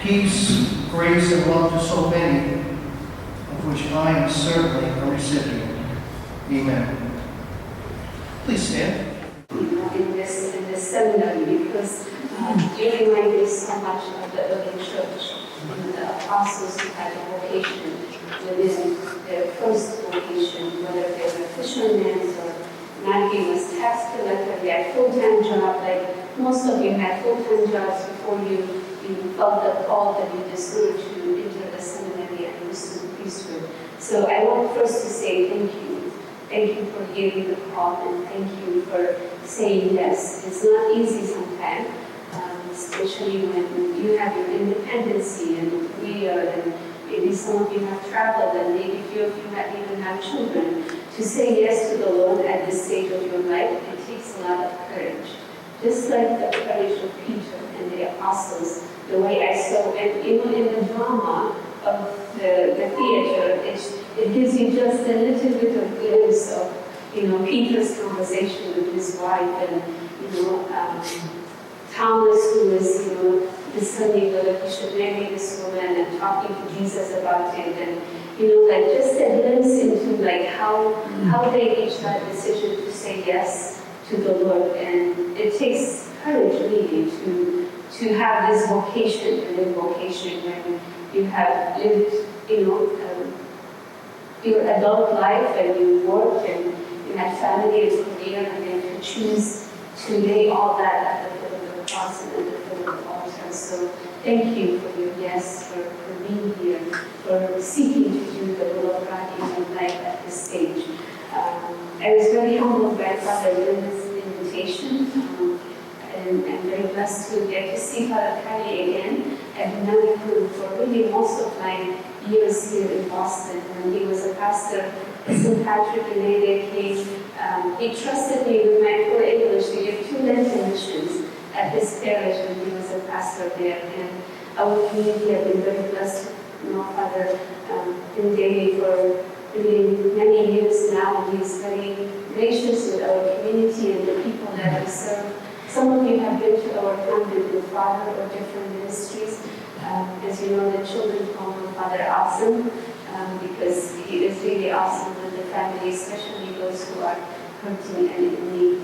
peace, grace, and love to so many, of which I am certainly a recipient. Amen. Please stand. In this seminary, because you remind me so much of the early church and the apostles who had a vocation within their first vocation, whether they were fishermen or Matthew was tax collector. They had full-time job, like most of you had full-time jobs before you felt the call that you deserved to enter the seminary and pursue the priesthood. So I want first to say thank you. Thank you for hearing the call, and thank you for saying yes. It's not easy sometimes, especially when you have your independency and career, and maybe some of you have traveled, and maybe few of you might even have children. To say yes to the Lord at this stage of your life, it takes a lot of courage. Just like the courage of Peter and the apostles, the way I saw, and even in the drama of the theater, it gives you just a little bit of glimpse of, Peter's conversation with his wife, and, Thomas, who is, discerning whether he should marry this woman, and talking to Jesus about it, and, like just a glimpse into like how they reached that decision to say yes to the Lord. And it takes courage really to have this vocation, and vocation when you have lived, your adult life, and you work, and you have family and career, and then to choose to lay all that at the foot of the cross and at the foot of the altar. So thank you for your yes, for being here, for seeking to do the will of God in your life at this stage. I was very humbled by Father Linda's invitation, and I'm very blessed to get to see Father Kali again. I've known him for really most of my years here in Boston. When he was a pastor at St. Patrick in ADK, he trusted me with my poor English to give 2 Lenten missions at his parish when he was a pastor there. And our community have been very blessed to know Father David for really many years now. He's very gracious with our community and the people that we serve. Some of you have been to our convent with Father or different ministries. As you know, the children call him Father Awesome, because he is really awesome with the family, especially those who are hurting and in need.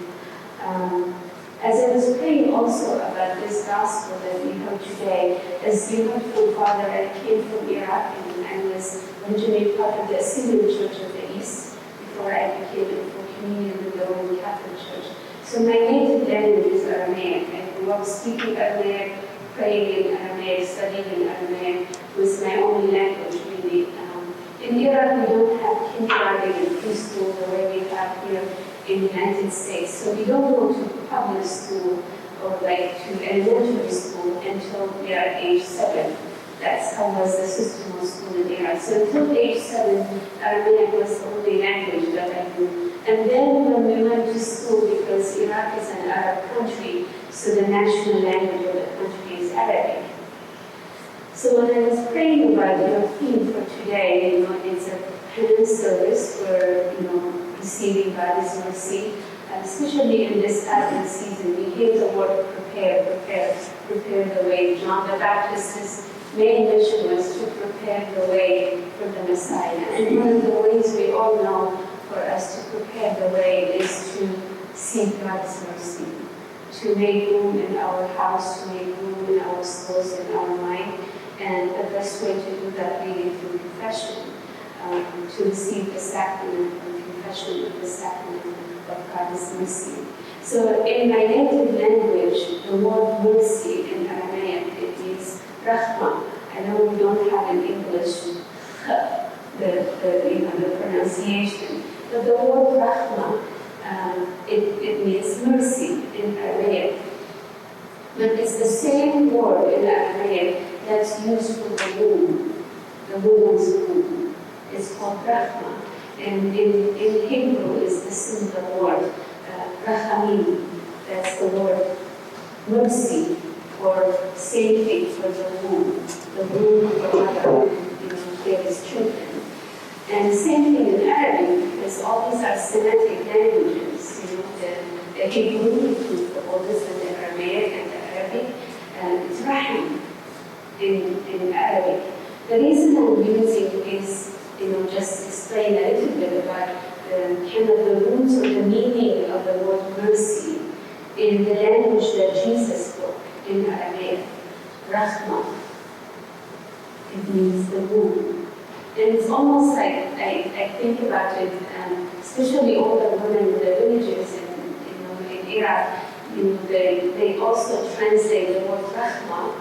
As I was praying also about this gospel that we heard today, as you heard from Father, I came from Iraq, and I was originally part of the Assyrian Church of the East before I became in full communion with the Roman Catholic Church. So my native language is Aramaic. I grew up speaking Aramaic, praying in Aramaic, studying in Aramaic. It was my only language, really. In Iraq, we don't have kindergarten and preschool the way we have here in the United States. So we don't go to public school or like to elementary school until we are age 7. That's how was the system of school in Iraq. So until age 7, Aramaic was the only language that I knew. And then when we went to school, because Iraq is an Arab country, so the national language of the country is Arabic. So when I was praying about your theme for today, it's a penance service for, receiving God's mercy, especially in this Advent season. We hear the word prepare the way. John the Baptist's main mission was to prepare the way for the Messiah. And one of the ways we all know for us to prepare the way is to seek God's mercy, to make room in our house, to make room in our souls, in our mind. And the best way to do that really through confession, to receive the sacrament of confession of the sacrament of God's mercy. So in my native language, the word mercy in Aramaic, it means rahma. I know we don't have in English the pronunciation, but the word rahma, it means mercy in Aramaic. But it's the same word in Aramaic that's used for the womb, the woman's womb. It's called rahma. And in Hebrew is the similar word, rachamim. That's the word mercy, or saving for the womb for mother, there is children. And same thing in Arabic, because all these are Semitic languages, the Hebrew, which is the oldest, and the Aramaic and the Arabic, and it's rahim. in Arabic. The reason I'm using is, just explain a little bit about kind of the roots or the meaning of the word mercy in the language that Jesus spoke in Aramaic. Rahmah. It means the womb. And it's almost like, I think about it, especially older women in the villages in Iraq, they also translate the word rahmah,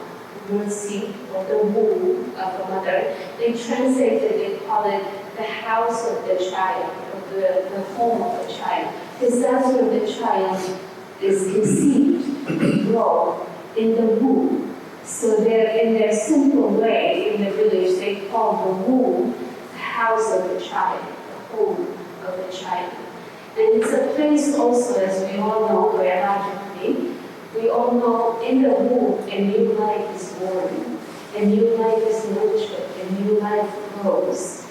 mercy, or the womb of a mother. They translate it, they call it the house of the child, or the home of the child, because that's where the child is conceived and grow in the womb. So in their simple way in the village, they call the womb the house of the child, the home of the child. And it's a place also, as we all know, biologically, we all know in the womb a new life is born, a new life is nurtured, a new life grows.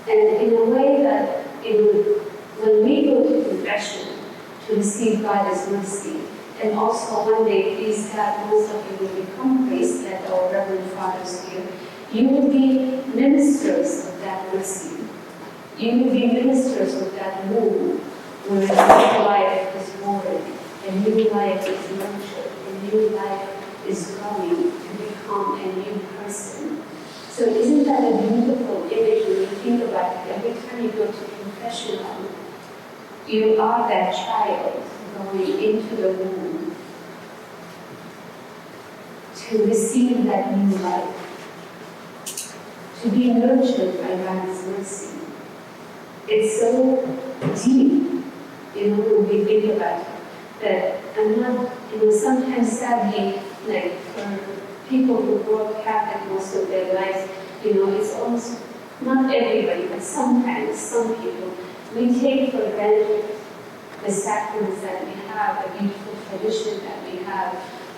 And in a way that when we go to confession to receive God as mercy, and also one day, please God, most of you will become priests, like our Reverend Fathers here, you will be ministers of that mercy. You will be ministers of that womb, where a new life is born, a new life is nurtured, a new life is growing to become a new person. So isn't that a beautiful image when you think about it? Every time you go to confessional, you are that child going into the womb to receive that new life, to be nurtured by God's mercy. It's so deep, when we think about it, that I'm not, sometimes sadly, like for people who grew up Catholic most of their lives, it's almost, not everybody, but sometimes, some people, we take for granted the sacraments that we have, the beautiful tradition that we have.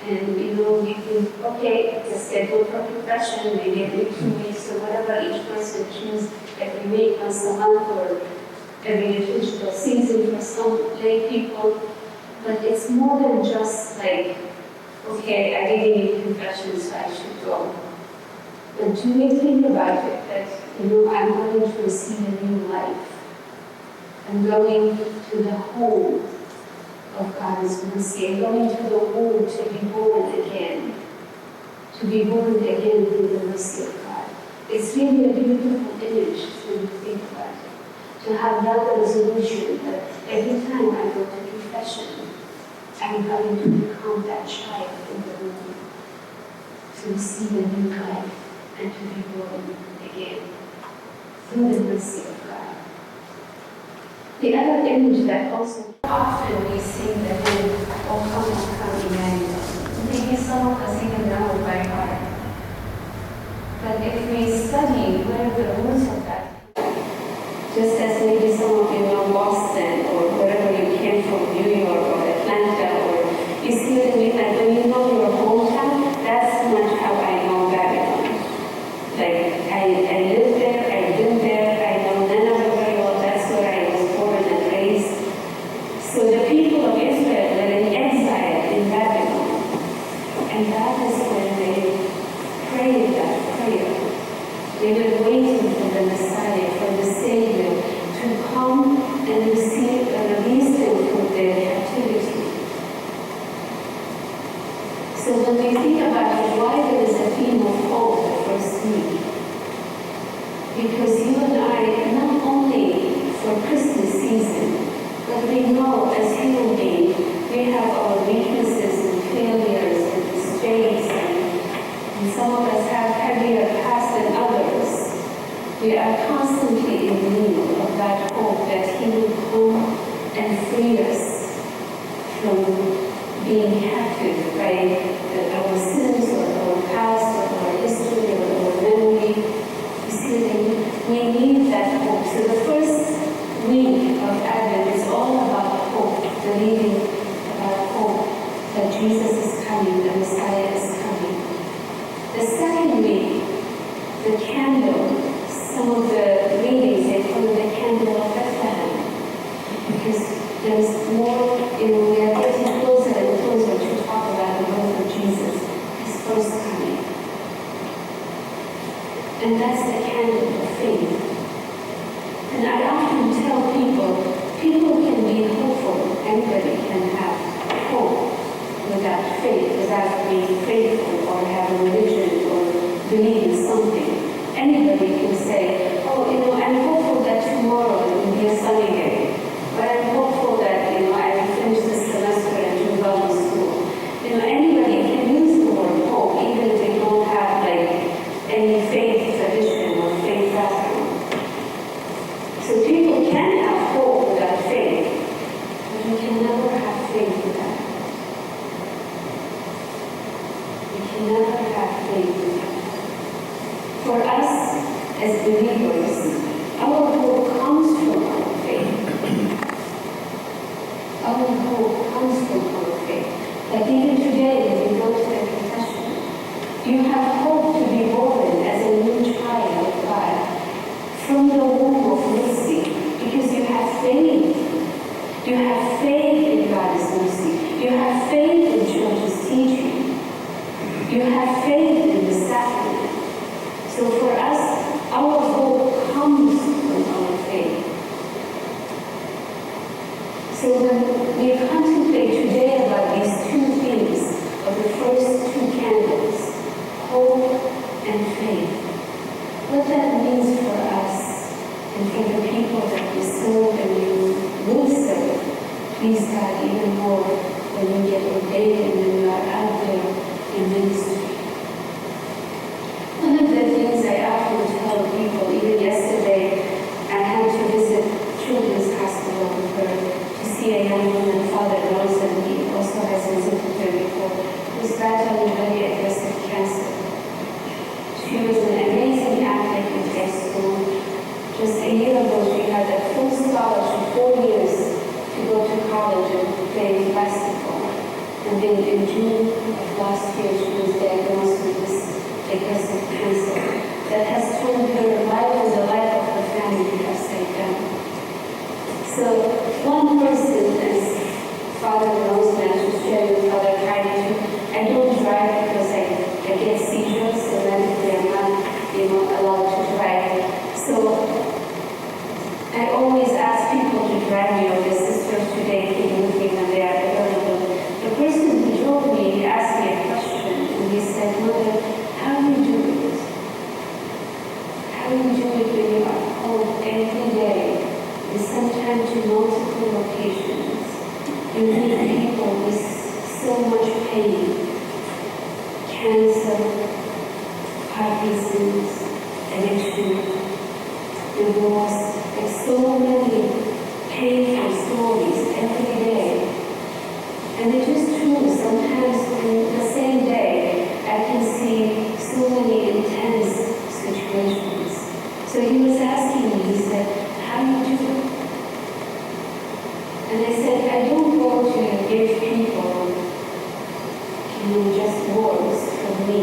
And we think, okay, the schedule for confession, maybe every 2 weeks or whatever each person chooses, every week, once a month, or every liturgical season for some lay people. But it's more than just like, okay, I really need confession, so I should go. But do we think about it that, I'm going to receive a new life? I'm going to the home of God's mercy. I'm going to the womb to be born again. To be born again through the mercy of God. It's really a beautiful image when you think about it. To have that resolution that every time I go to confession, I'm going to become that child in the womb. To receive a new life and to be born again through the mercy of God. The other image that also often we sing the hymn, O come, Emmanuel. Maybe some of us even know it by heart. But if we study where the roots of that, just as maybe some of you know Boston or wherever you came from, New York or Atlanta, or you see what I mean? Like when you know your hometown, that's much how I know Babylon. Like I lived there, I've been there, I know Nineveh very well, that's where I was born and raised. So the people of Israel were in exile in Babylon. And that is when they prayed that prayer. They were waiting for the Messiah, for the Savior, to come and receive and release them from their captivity. So when we think about it, why there is a theme of hope the first week? Because you and I, not only for Christmas season, but we know as human beings, we have our weaknesses and failures and mistakes, and some of us have heavier past than others. We are constantly in need of that hope that He will come and free us from being captive by our sins or our past or our history or our memory. You see, we need that hope. So the first week of Advent is all about hope, believing about hope that Jesus is coming, the Messiah is coming. The second week, the candle, some of the readings, they call it the candle of Bethlehem, because there's more, we are getting closer and closer to talk about the birth of Jesus, His first coming. And that's the candle of faith. And I often tell people can be hopeful. Anybody can have hope without faith, without being faithful or have a religion or believe in something. Anybody can say, oh, I'm hopeful that tomorrow it will be a sunny day. But I'm hopeful that, I will finish this semester and do well in school. Anybody can use the word hope, even if they don't have, any faith tradition or faith background. So people can have hope without faith, but you can never have faith without hope. You can never have faith without hope. For us as believers, our hope comes from our faith. Our hope comes from our faith. Like even today, when you go to the confession, you have hope to be born as a new child of God from the womb of mercy, because you have faith. You have faith in God's mercy. You have faith in church's teaching. You have faith in the sacrament. So for us, our hope comes from our faith. So when we contemplate today about these two things of the first two candles, hope and faith, what that means for us and for the people that we serve and we will serve, please God, even more when we get ordained and when we are out there in ministry. One of the things I often tell people, even yesterday, I had to visit Children's Hospital with her to see a young woman, Father knows, and he also has visited her before, who's battling very aggressive cancer. She was an amazing athlete in high school. Just a year ago, she had a full scholarship, 4 years, to go to college and play basketball. And then in June of last year, she was diagnosed with this aggressive cancer that has turned her life and the life of her family upside down. So one person, as Father knows, and I was sharing with Father Heidi, I don't drive because I get seizures, so medically I'm not, allowed to drive. So I always ask people to drive me, or the sisters today came with me when they are available. The person who drove me, he asked me a question, and he said, Mother, how do you do it? How do you do it when you are called every day, and sometimes to multiple locations? You meet people with so much pain, cancer, Parkinson's, addiction, divorce, and so many painful stories every day. And it is true, sometimes in the same day, I can see so many intense situations. So he was asking me, he said, how do you do it? And I said, I don't go to give people, just words from me,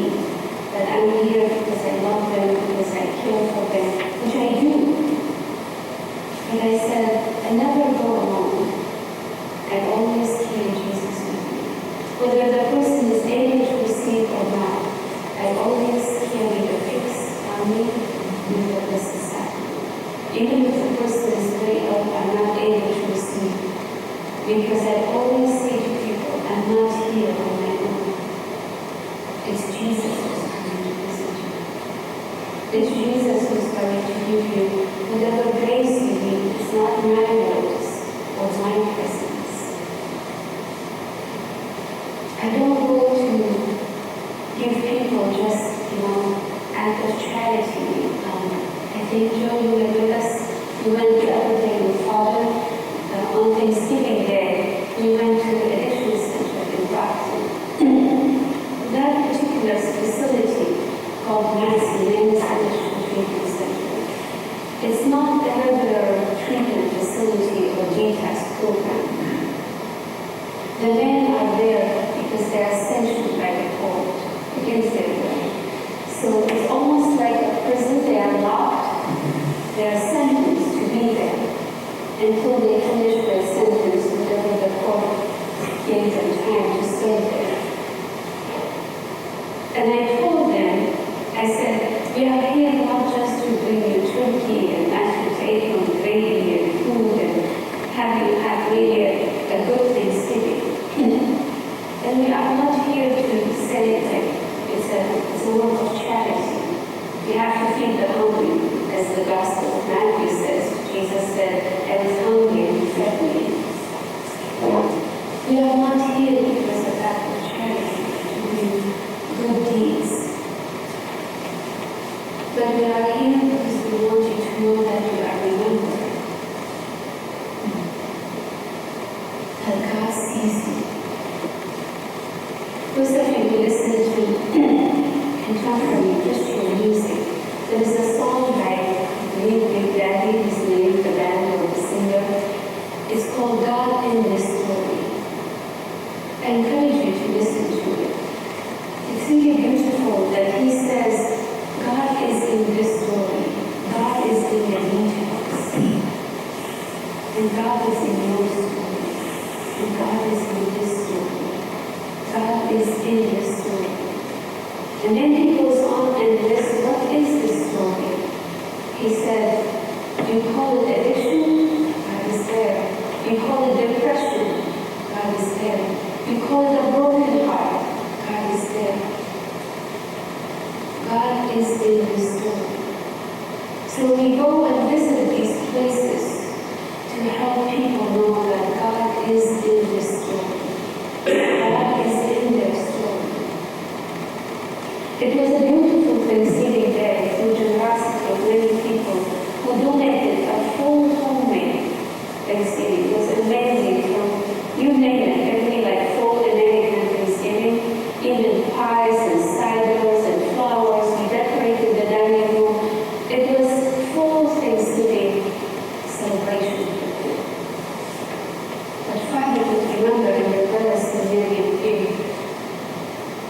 that I'm here because I love them, because I care for them, which I do. But I said, I never go alone. I always carry Jesus with me. Whether the person is able to receive or not, I always carry the fix on me with the Blessed Sacrament. Even if the person is very ill, I'm not able to receive. Because I always say to people, I'm not here on my own. It's Jesus who's coming to visit you. It's Jesus who's going to give you whatever grace you need. It's not my words or my presence. I don't go to give people just, act of charity. I think, Joe, you were with us. We went the other day with Father. On Thanksgiving Day, we went to the addiction center in Brockton. That particular facility called Nancy Men's Addiction Treatment Center. It's not a regular treatment facility or detox program. The men are there because they are sanctioned by the court against their will. So it's almost like a prison. They are locked. They are sentenced to be there until they finish their sentence, whatever the court gave them time to serve there. And I told them, I said, We are here not just to bring you turkey and mashed potato and gravy and food and have you have really a good Thanksgiving. And we are not here to celebrate. It's a work of charity. We have to feed the hungry, as the Gospel of Matthew says. Jesus said, I was hungry and you fed me. We are not here because of act of charity, to do good deeds. But we are here because we want you to know that you are remembered. That God sees you. Those of you who listen to contemporary Christian music, there is a song by Big Daddy, his name, the band or the singer. It's called God in This Story. I encourage you to listen to it. It's really beautiful that he says, God is in this story. God is in the details. And God is in your story. And God is in this story. God is in this story. And then he goes on and lists, what is this story? He said, you call it addiction? God is there. You call it depression? God is there. You call it a broken heart? God is there. God is in this story. So we go and visit these places to help people know that God is in this story. God is in their story. It was a beautiful Thanksgiving day through generosity of many people who donated a full homemade Thanksgiving. It was amazing from, you name it, every like full American Thanksgiving, even pies and ciders and flowers. We decorated the dining room. It was full Thanksgiving celebration for them. But Father would remember and your brothers and Mary and Kim.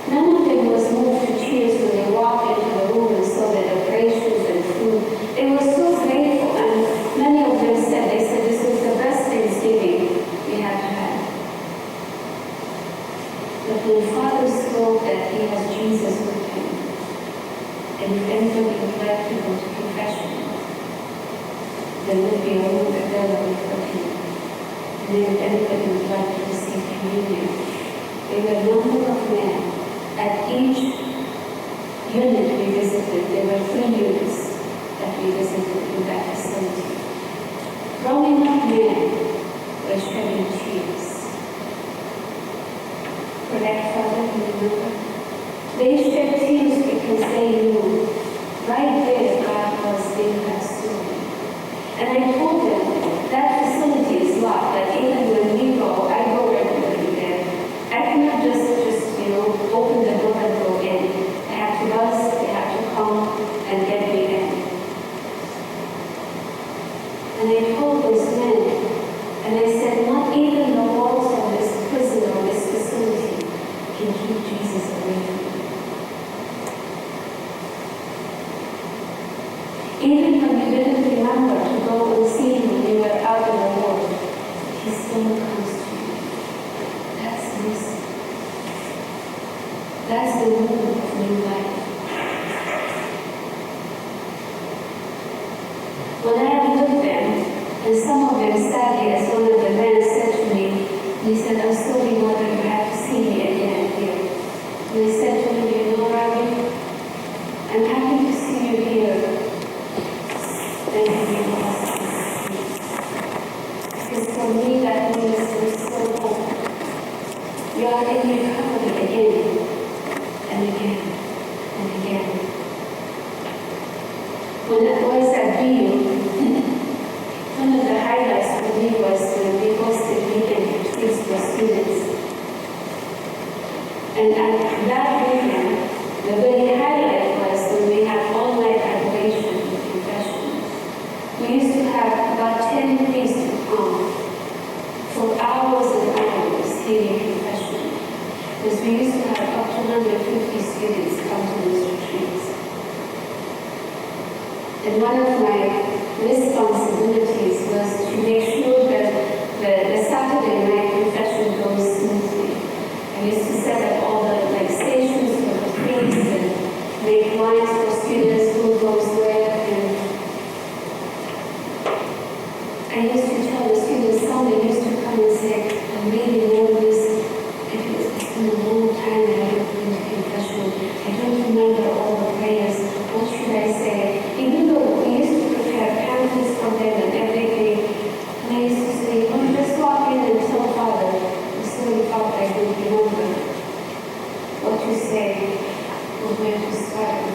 None of them was moved to tears when they walked into the room and saw the decorations and food. They were so grateful, and many of them said, this was the best Thanksgiving we had had. But when Father spoke that he has Jesus with him, and if anybody would like to go to confession, there would be a room available for him. And then if anybody would like to receive communion, there were a number of men. At each unit we visited, there were 3 units that we visited in that facility. Growing up men were shedding tears. Correct, Father, you remember? They shed tears because they knew right there God was in that story. And I told them that facility is locked, that even when we go, I go regularly there. I cannot just open the door and go in. They have to buzz, they have to come and get me in. And I told those men, and I said, not even the walls of this prison or this facility can keep Jesus away from you. Even when you didn't remember to go and see him when you were out in the world, he still comes to you. That's mercy. That's the movement of new life. When I am with them, and some of them sadly, as one of the men said to me, he said, I'm sorry, Mother, you have to see me again here. And I said to him, you know, Rabbi, I'm happy to see you here. Than to be lost in sleep. Because for me, that means there's so hope. You are in recovery again. And again, and again. When I was at BU, one of the highlights for me was when we hosted weekend retreats for students. And at that weekend, the very highlight was when we had all-night adoration and confession. We used to have about 10 priests come for hours and hours hearing confession. Because we used to have up to 150 students come to these retreats. And one of my responsibilities was to make sure that the Saturday night confession goes smoothly. I used to set up all the stations for the priests and make lines for students who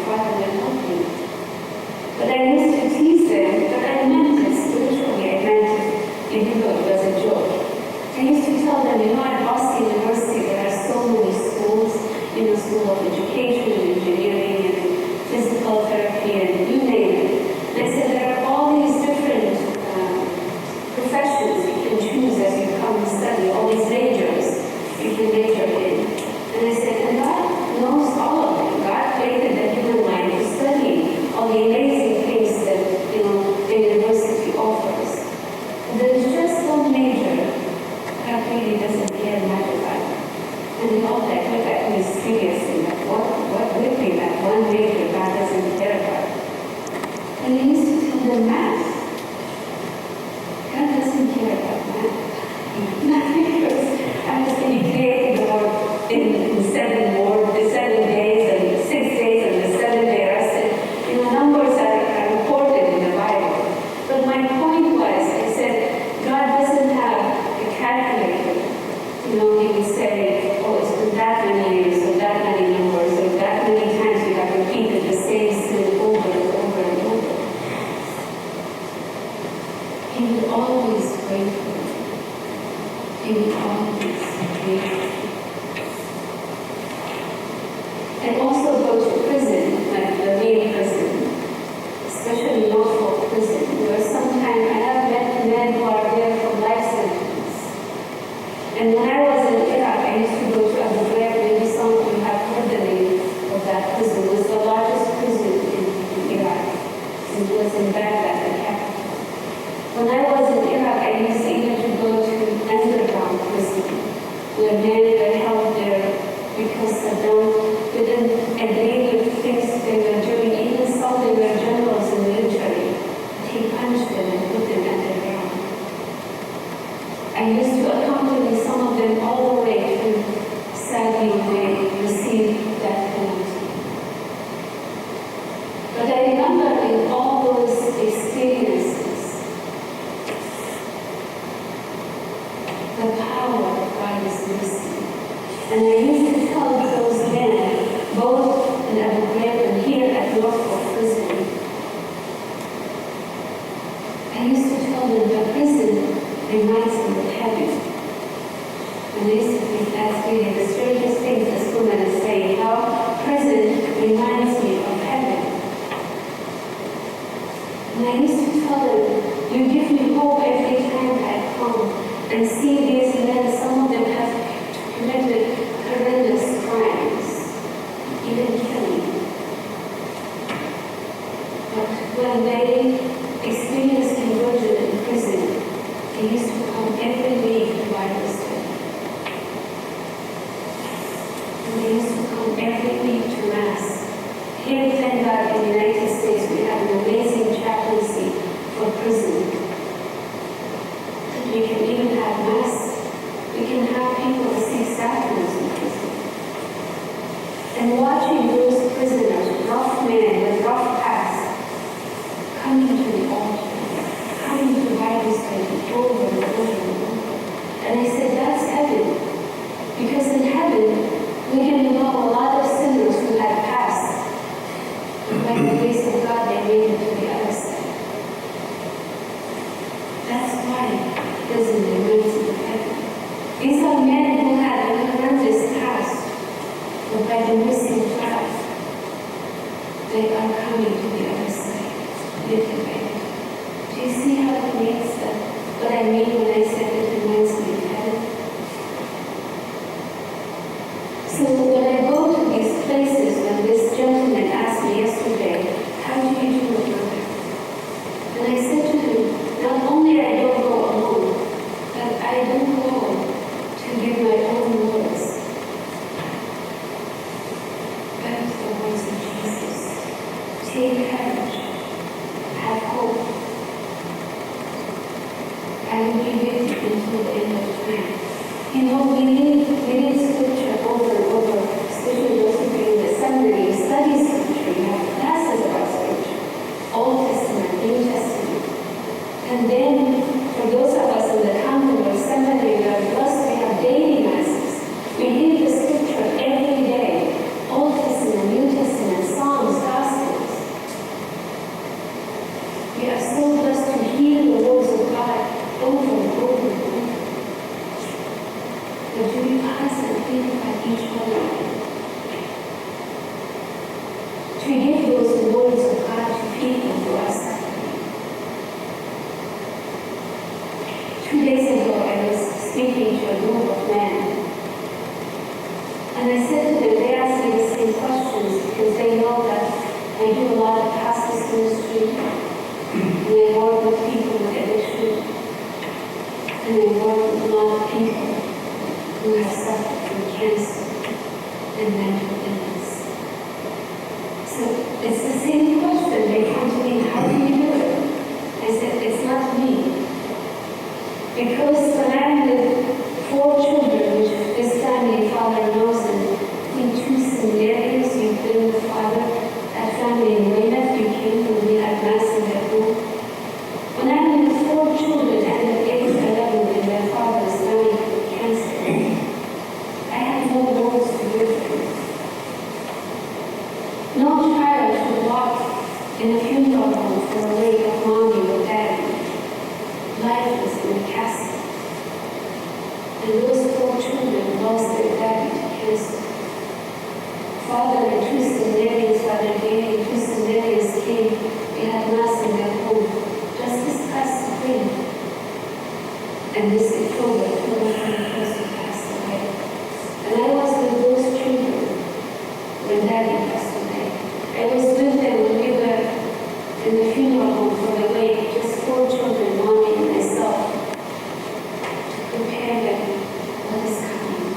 father will help me. But I used to tease them, but I meant it spiritually. I meant it, even though it was a joke. I used to tell them, at Boston University, there are so many schools, School of Education, and Engineering, and Physical Therapy, and you name it. And I said, there are all these different professions you can choose as you come and study, all these majors you can major in. And I said, and God knows all of them. God created the human mind to study all the amazing things that, the university offers. And there's just one major God really doesn't care much about. And they all look at me seriously, like, what would be that one major God doesn't care about? And I used to tell them math. God doesn't care about math. Not because I was being created in 7 days and 6 days and the 7th day rested. Numbers are important in the Bible. But my point was, I said, God doesn't have a calculator. He would say, oh, it's been that many years, or that many numbers, or that many times you have repeated the same sin over and over and over. He would always wait for you. He would always wait for you. And also go to prison, like the main prison, especially Norfolk prison, where sometimes I have met men who are there for life sentence. And when I was in Iraq, I used to go to Abu Ghraib. Maybe some of you have heard the name of that prison. It was the largest prison in Iraq. It was in Baghdad, the capital. When I was in Iraq, I used even to go to underground prison, where men were held there because Saddam didn't agree with things they were doing. Even some they were generals in the military. He punished them and put them underground. I used to accompany some of them all the way to Saudi when they received that penalty. But I remember in all those experiences, the power of God is missing. And I used to tell those men, both in Abu Ghraib and here at Norfolk prison, I used to tell them the prison reminds me of heaven. And I used to think that's really the strangest thing this woman is saying, how prison reminds me of heaven. And I used to tell them, you give me hope every time I come and see these men, some of them have committed horrendous crimes, even killing. But when they experienced conversion in prison, they used to come every week to Bible study. And they used to come every week to Mass. Here, thank God, in the United States, we have an amazing chaplaincy for prison. We can even have Mass. We can have people receive sacraments in prison. And watching those prisoners, rough men with rough past, coming to the altar, coming to Bible study over and over and over. And I said, that's heaven. Because in heaven, we can know a lot of sinners who had passed. And by the grace of God, they made it to the other side. That's why prison reminds me of heaven. These are men who had a horrendous past, but by the mercy of God, they are coming to the other side, little by little. Do you see how it makes what I mean when I said it reminds me of heaven? So when I go to these places, when this gentleman asked me yesterday, how do you do it, Mother? And I said to him, not only I don't go alone, but I don't go to give my own words, but the words of Jesus. Take courage, have hope. I will be with you until the end of time. We need scripture over and over, especially those who are in the seminary. You study scripture, you have classes about scripture, Old Testament, New Testament. And then, for those of us in the convent or seminary, we are blessed, we have daily masses. We read the scripture every day, Old Testament, New Testament, Psalms, Because when I had 4 children, which this family father knows, and I think 2 seminarians, you've been the father, that family in Weymouth, you came when we had mass in their home. When I had 4 children and at age 11 and their fathers dying from cancer, I had no words to give them. No child should walk in a funeral home for a wake of mommy or daddy. Life was in a casket. And those 4 children lost their daddy to cancer. Father and 2 seminarians, Father Gay and 2 seminarians came. We had mass in their home just this past spring. And this October, 21st, he passed away. And I was with those children when daddy passed away. I was with them when we were in the funeral home for the wake, just 4 children, mommy and myself, to prepare them what is coming.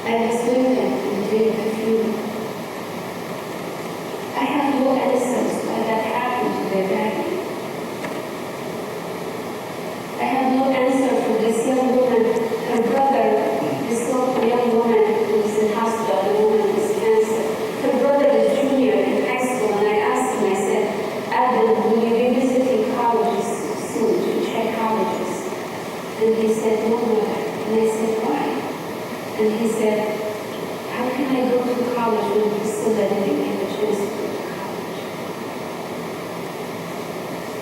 I was with them in the day of the funeral. I have no answers why that happened to their daddy. I have no answer for this young woman, her brother, this young woman who is in hospital, the woman with cancer. Her brother is junior in high school, and I asked him, I said, Adam, will you be visiting colleges soon to check colleges? And he said, no, mother. And I said, why? And he said, how can I go to college when Priscilla didn't get a chance to go to college?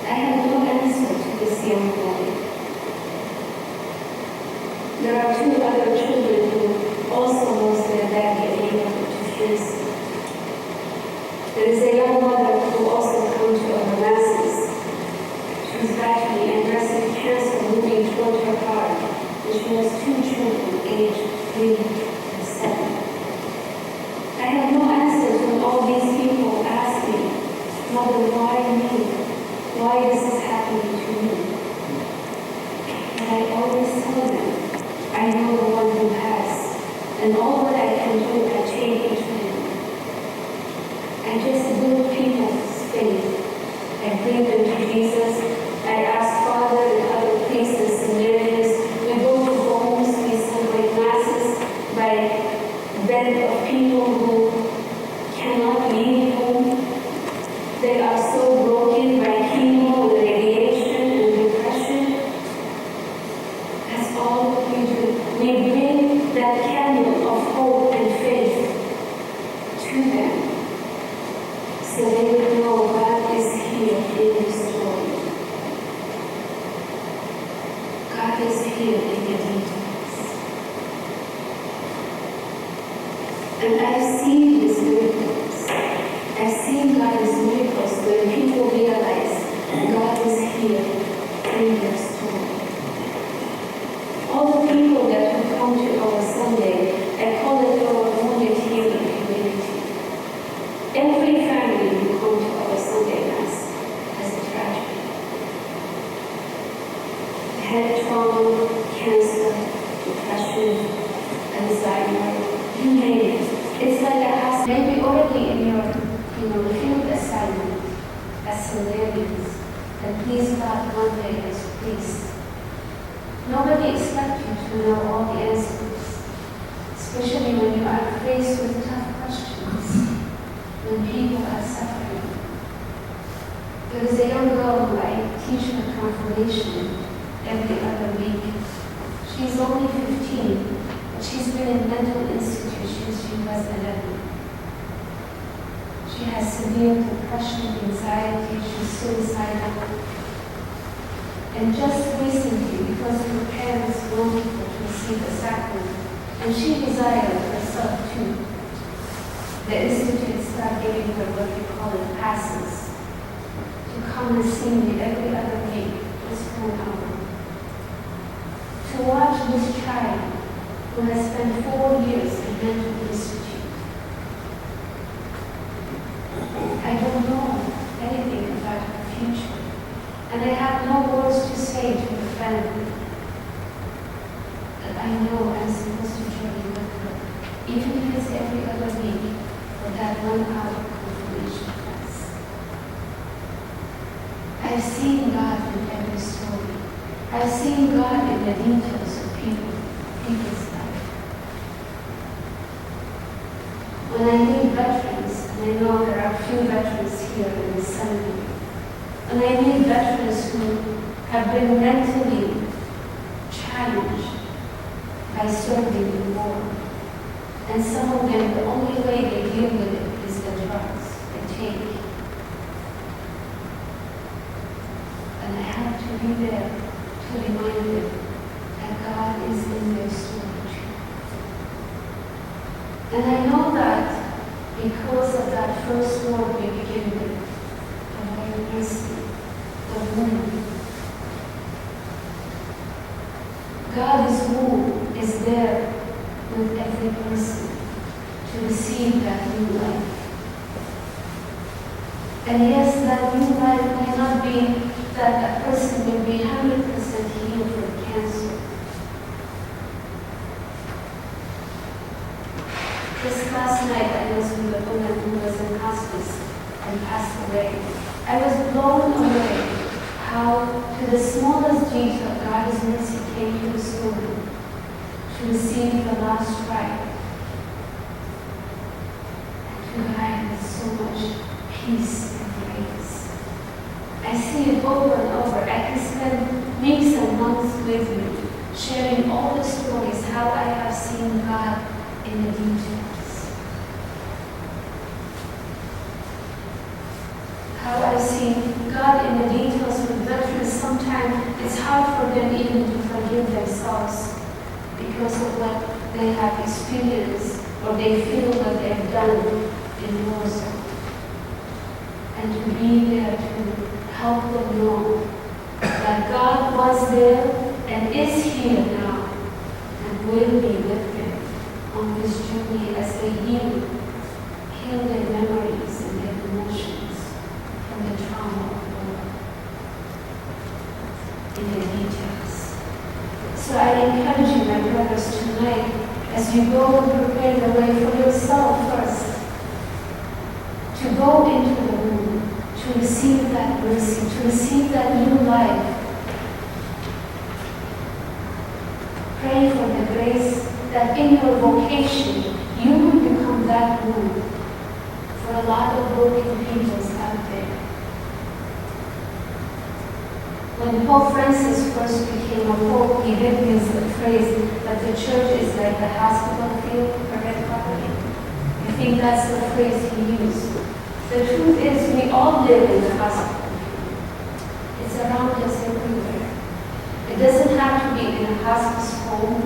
I have no answer to this young boy. There are 2 other children who also lost their daddy at age to cancer. There is a young mother who also comes to our masses. She's battling aggressive cancer moving toward her heart, and she has 2 children aged 3 and 7. I have no answers when all these people ask me, Mother, why me? Why this is happening to me? But I always tell them, I know the one who has, and all that I can do, I change each man. I just build people's faith. I bring them to Jesus. I ask Father and other priests and seminarians. We go to homes, we celebrate masses by bed of people who cannot leave home. They are so broken by chemo and radiation and depression. That's all that we do. We bring that candle of hope and faith to them so they will know God is here in this story. God is here in the details. And I've seen these miracles. I've seen God's miracles when people realize God is here in their story. All the people that have come to our Sunday, I call it our wounded healing community. Every family who comes to our Sunday Mass has a tragedy. Head trauma, cancer, depression, Alzheimer, you name it. It's like a house. Maybe already in your field assignment as seminarians, and please God one day as priests. Nobody expects you to know all the answers, especially when you are faced with tough questions, when people are suffering. There is a young girl who I teach her confirmation every other week. She's only 15, but she's been in mental institutions she was 11. She has severe depression, anxiety, she's suicidal. And just recently, because her parents wanted her to receive the sacrament, and she desired herself too, the Institute started giving her what we call it passes, to come and see me every other week, just for an hour. To watch this child who has spent 4 years in mental institute. I don't know anything about her future, and I have no words to say to her family. But I know I'm supposed to journey with her, even if it's every other week, for that 1 hour confirmation class. I've seen God in every story. I've seen God in the details of people's life. When I meet veterans, and I know there are a few veterans here in the seminary, when I meet veterans who have been mentally challenged by serving in war, and some of them, the only way they deal with it is the drugs they take. And I have to be there to remind them that God is in their story too. And I know that because of that first word we begin with, the very mercy, the woman. God's womb is there with every person to receive that new life. And yes, that new life may not be that a person will be 100% healed from cancer. Just last night I was with a woman who was in hospice and passed away. I was blown away how to the smallest detail God's mercy came to this woman to receive the last rite and to die with so much peace and grace. I see it over and over. I can spend weeks and months with you, sharing all the stories, how I have seen God in the details. How I've seen God in the details with veterans. Sometimes it's hard for them even to forgive themselves because of what they have experienced or they feel that they've done in war zone. And to be there to help them know that God was there and is here now and will be with them on this journey as they heal their memories and their emotions from the trauma of war in the details. So I encourage you, my brothers, tonight, as you go and prepare the way for yourself first, to go into the room, to receive that mercy, to receive that new life. Pray for the grace that in your vocation, you will become that room for a lot of broken peoples out there. When Pope Francis first became a pope, he did use the phrase that the church is like the hospital field for red carpet. I think that's the phrase he used. The truth is, we all live in the hospital. It's around us everywhere. It doesn't have to be in a hospice home,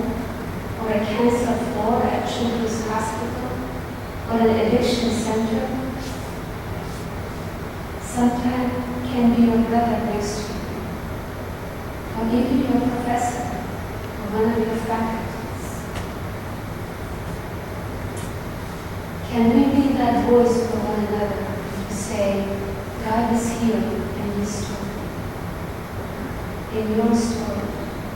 or a cancer floor at Children's Hospital, or an addiction center. Sometimes it can be your brother next to you, or even your professor, or one of your faculties. Can we be that voice for one another? Say, God is here in this story, in your story,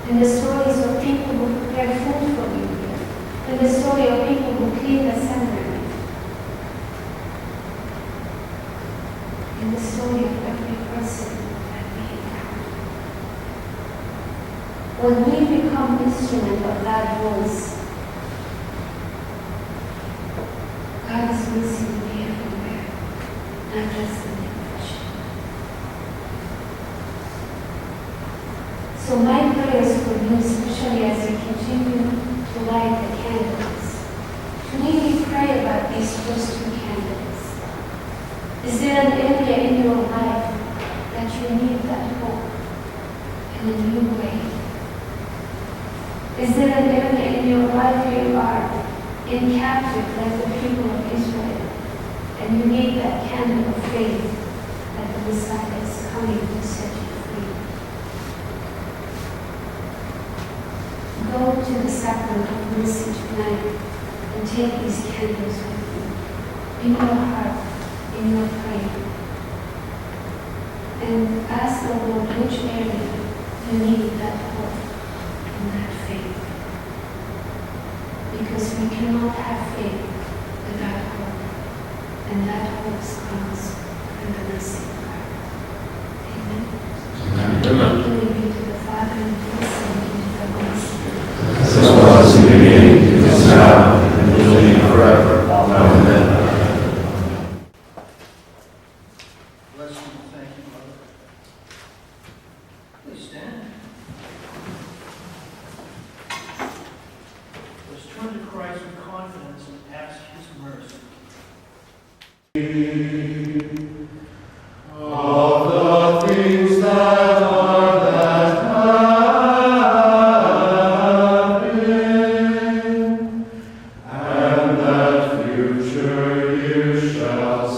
in the stories of people who prepare food for you here, in the story of people who clean the seminary, in the story of every person that we encounter. When we become instrument of that voice, God is mercy will be everywhere. Not just in the church. So my prayers for you, especially as you continue to light the candles, to really pray about these first two candles. Is there an area in your life that you need that hope in a new way? Is there an area in your life where you are in captive like the people of Israel? And you need that candle of faith that the Messiah is coming to set you free. Go to the sacrament of mercy tonight and take these candles with you in your heart, in your prayer. And ask the Lord which area you need that hope and that faith. Because we cannot have faith without hope. And that hope comes from the mercy of God. Amen. Amen. Glory be to the Father. Father, and to the Son, and to the Holy Spirit. As it was in the beginning, is now, and will be forever. Amen. Bless you and thank you, Mother. Please stand. Let's turn to Christ with confidence and ask His mercy. Of the things that are that have been, and that future years shall